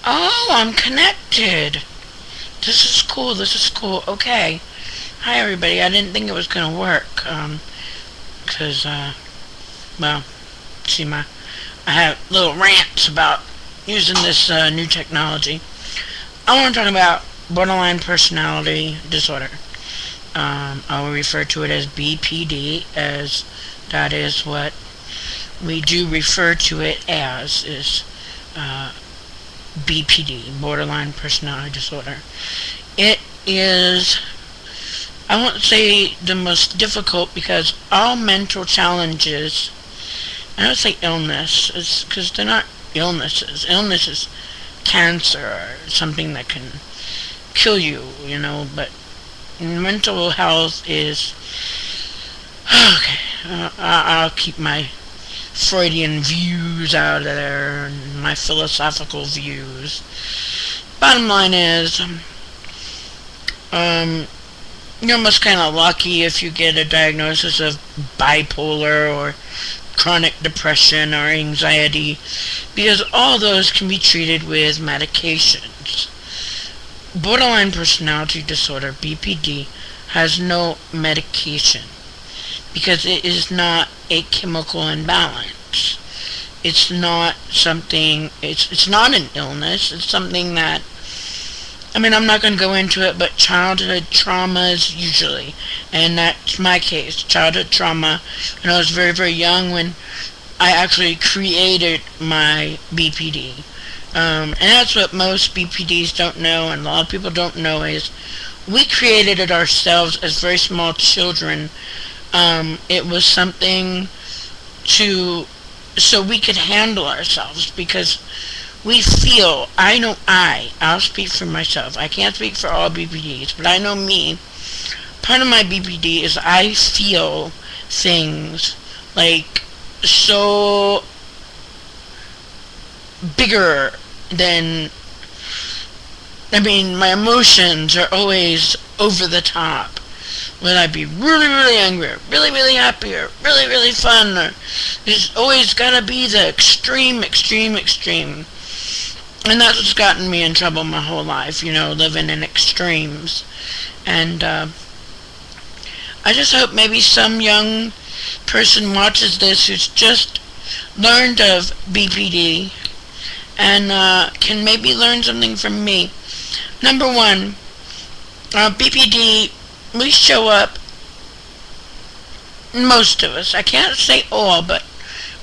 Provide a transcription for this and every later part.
Oh, I'm connected. This is cool. This is cool. Okay. Hi, everybody. I didn't think it was gonna work. Cause well, see I have little rants about using this new technology. I want to talk about borderline personality disorder. I will refer to it as BPD, as that is what we do refer to it as, is BPD, borderline personality disorder. It is, I won't say the most difficult, because all mental challenges, I don't say illness, because they're not illnesses. Illness is cancer or something that can kill you, but mental health is, okay, I'll keep my Freudian views out of there, and my philosophical views. Bottom line is, you're almost kind of lucky if you get a diagnosis of bipolar or chronic depression or anxiety, because all those can be treated with medications. Borderline personality disorder, BPD, has no medication because it is not a chemical imbalance. It's not something, it's not an illness. It's something that, I'm not going to go into it, but childhood traumas usually, and that's my case, childhood trauma, when I was very, very young, when I actually created my BPD. And that's what most BPDs don't know, and a lot of people don't know, is we created it ourselves as very small children. It was something so we could handle ourselves, because we feel, I'll speak for myself. I can't speak for all BPDs, but I know me. Part of my BPD is I feel things like so bigger than, my emotions are always over the top. Whether I be really, really angry, or really, really happy, or really, really fun, or there's always gotta be the extreme. And that's what's gotten me in trouble my whole life, living in extremes. And I just hope maybe some young person watches this who's just learned of BPD and can maybe learn something from me. Number one, BPD, we show up, most of us, I can't say all, but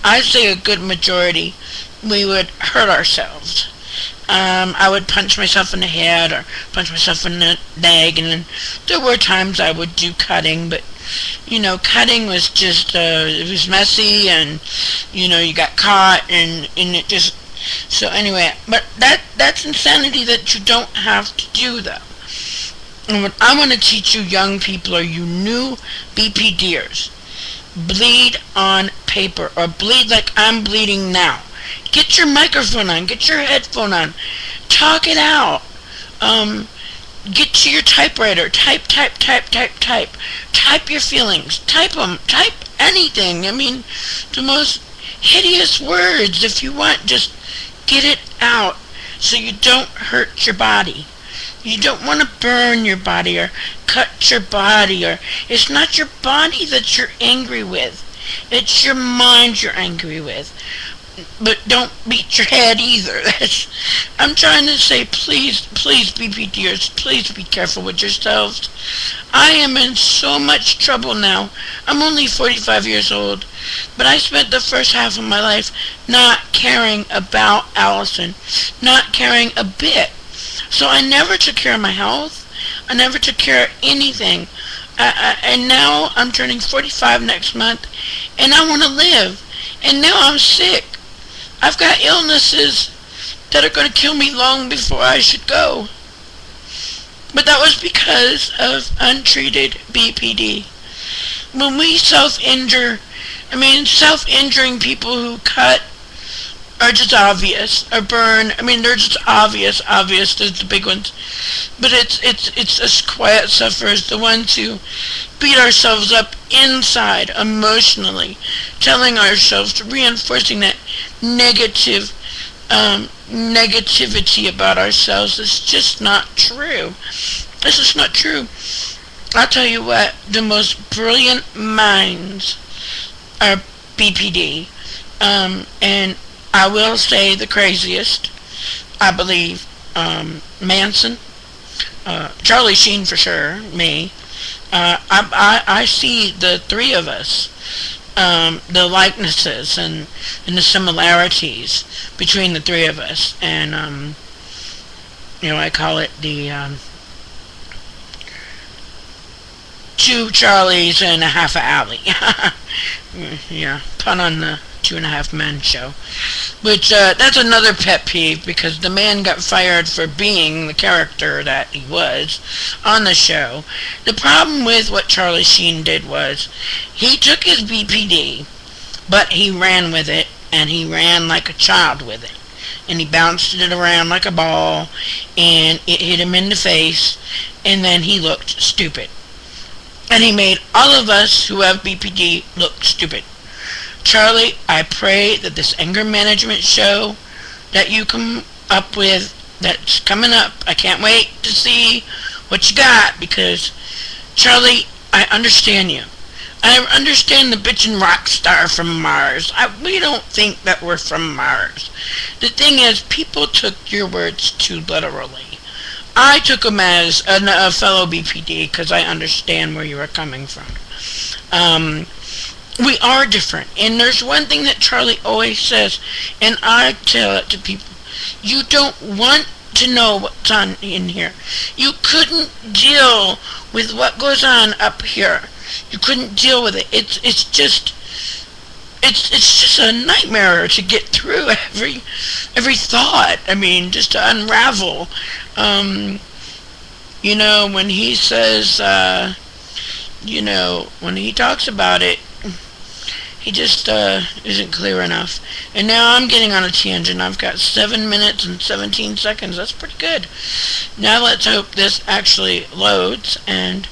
I'd say a good majority, we would hurt ourselves. I would punch myself in the head or punch myself in the leg, and then there were times I would do cutting, but cutting was just, it was messy, and you got caught, and it just, so anyway, but that's insanity that you don't have to do, though. And what I want to teach you young people, or you new BPDers, bleed on paper, or bleed like I'm bleeding now. Get your microphone on, get your headphone on, talk it out. Get to your typewriter, type your feelings, type them, type anything. The most hideous words, if you want, just get it out so you don't hurt your body. You don't want to burn your body or cut your body, or it's not your body that you're angry with. It's your mind you're angry with. But don't beat your head either. I'm trying to say, please, BPDers, please be careful with yourselves. I am in so much trouble now. I'm only 45 years old, but I spent the first half of my life not caring about Allison, not caring a bit. So I never took care of my health. I never took care of anything. And now I'm turning 45 next month, and I want to live. And now I'm sick. I've got illnesses that are going to kill me long before I should go. But that was because of untreated BPD. When we self-injure, self-injuring people who cut are just obvious, or burn. They're just obvious, there's the big ones. But it's us quiet sufferers, the ones who beat ourselves up inside, emotionally, telling ourselves, reinforcing that negative negativity about ourselves is just not true. This is not true. I'll tell you what, the most brilliant minds are BPD. And I will say the craziest, I believe, Manson, Charlie Sheen for sure, me. I see the three of us, the likenesses and the similarities between the three of us. And, I call it the two Charlies and a half a Alley. Yeah, pun on the Two and a Half Men show. Which, that's another pet peeve, because the man got fired for being the character that he was on the show. The problem with what Charlie Sheen did was, he took his BPD, but he ran with it, and he ran like a child with it. And he bounced it around like a ball, and it hit him in the face, and then he looked stupid. And he made all of us who have BPD look stupid. Charlie, I pray that this anger management show that you come up with, that's coming up, I can't wait to see what you got, because, Charlie, I understand you. I understand the bitchin' rock star from Mars. We don't think that we're from Mars. The thing is, people took your words too literally. I took them as a fellow BPD, because I understand where you are coming from. We are different. And there's one thing that Charlie always says, and I tell it to people. You don't want to know what's on in here. You couldn't deal with what goes on up here. You couldn't deal with it. It's just a nightmare to get through every thought. I mean, just to unravel. When he says, when he talks about it, he just isn't clear enough. And now I'm getting on a tangent. I've got 7 minutes and 17 seconds. That's pretty good. Now let's hope this actually loads. And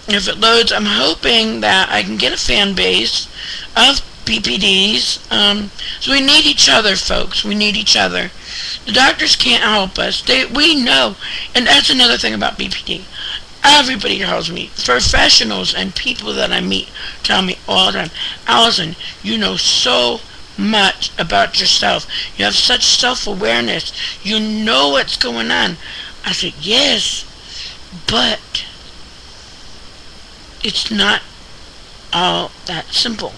if it loads, I'm hoping that I can get a fan base of BPDs. So we need each other, folks. We need each other. The doctors can't help us. We know. And that's another thing about BPD. Everybody tells me, professionals and people that I meet tell me all the time, Allison, you know so much about yourself. You have such self-awareness. You know what's going on. I said, yes, but it's not all that simple.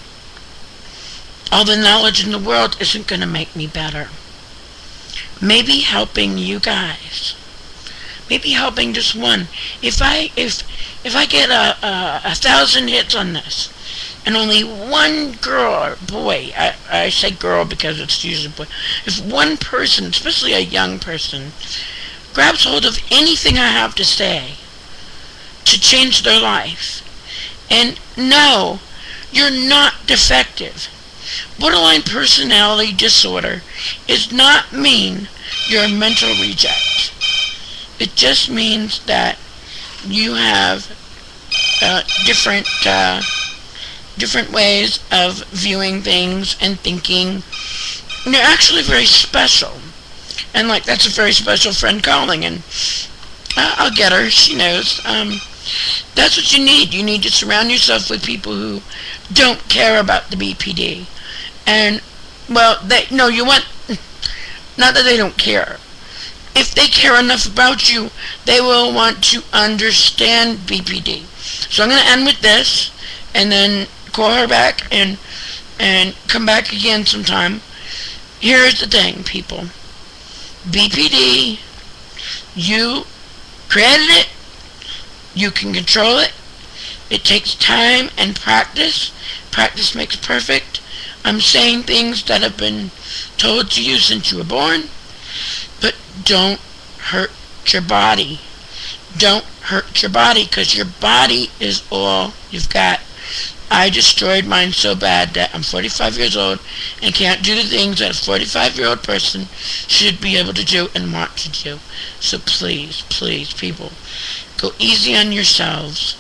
All the knowledge in the world isn't going to make me better. Maybe helping you guys. Maybe helping just one. If I get a 1,000 hits on this, and only one girl or boy, I say girl because it's usually boy, if one person, especially a young person, grabs hold of anything I have to say to change their life, and no, you're not defective. Borderline personality disorder does not mean you're a mental reject. It just means that you have different ways of viewing things and thinking. And you're actually very special. And that's a very special friend calling, and I'll get her. She knows. That's what you need. You need to surround yourself with people who don't care about the BPD. And, well, you want, not that they don't care. If they care enough about you, they will want to understand BPD. So I'm going to end with this, and then call her back and come back again sometime. Here's the thing, people. BPD, you created it. You can control it. It takes time and practice. Practice makes perfect. I'm saying things that have been told to you since you were born. But don't hurt your body. Don't hurt your body, because your body is all you've got. I destroyed mine so bad that I'm 45 years old and can't do the things that a 45-year-old person should be able to do and want to do. So please, please, people, go easy on yourselves.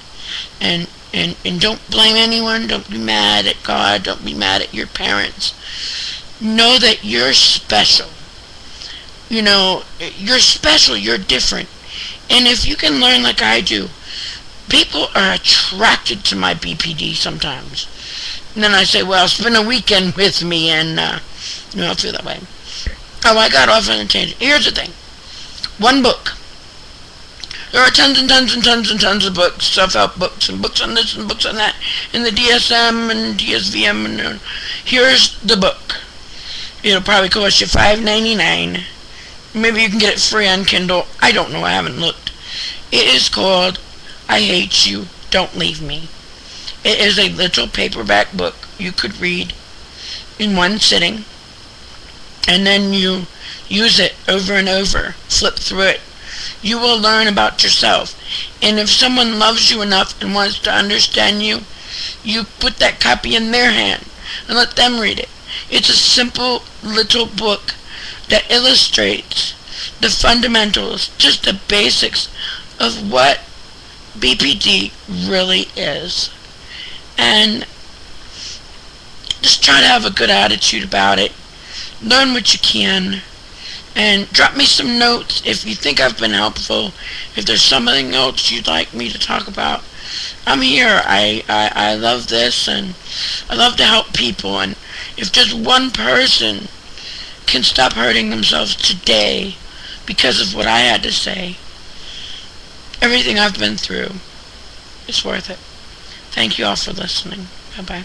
And don't blame anyone. Don't be mad at God. Don't be mad at your parents. Know that you're special. you're special, you're different. And if you can learn like I do, people are attracted to my BPD sometimes. And then I say, well, spend a weekend with me, and I'll feel that way. Oh, I got off on a tangent. Here's the thing. One book. There are tons and tons and tons and tons of books, self-help books, and books on this and books on that, and the DSM and DSVM, and here's the book. It'll probably cost you $5.99. Maybe you can get it free on Kindle. I don't know. I haven't looked. It is called I Hate You, Don't Leave Me. It is a little paperback book you could read in one sitting, and then you use it over and over. Flip through it. You will learn about yourself. And if someone loves you enough and wants to understand you, you put that copy in their hand and let them read it. It's a simple little book that illustrates the fundamentals, just the basics of what BPD really is. And just try to have a good attitude about it. Learn what you can. And drop me some notes if you think I've been helpful. If there's something else you'd like me to talk about, I'm here. I love this, and I love to help people. And if just one person can stop hurting themselves today because of what I had to say, everything I've been through is worth it. Thank you all for listening. Bye-bye.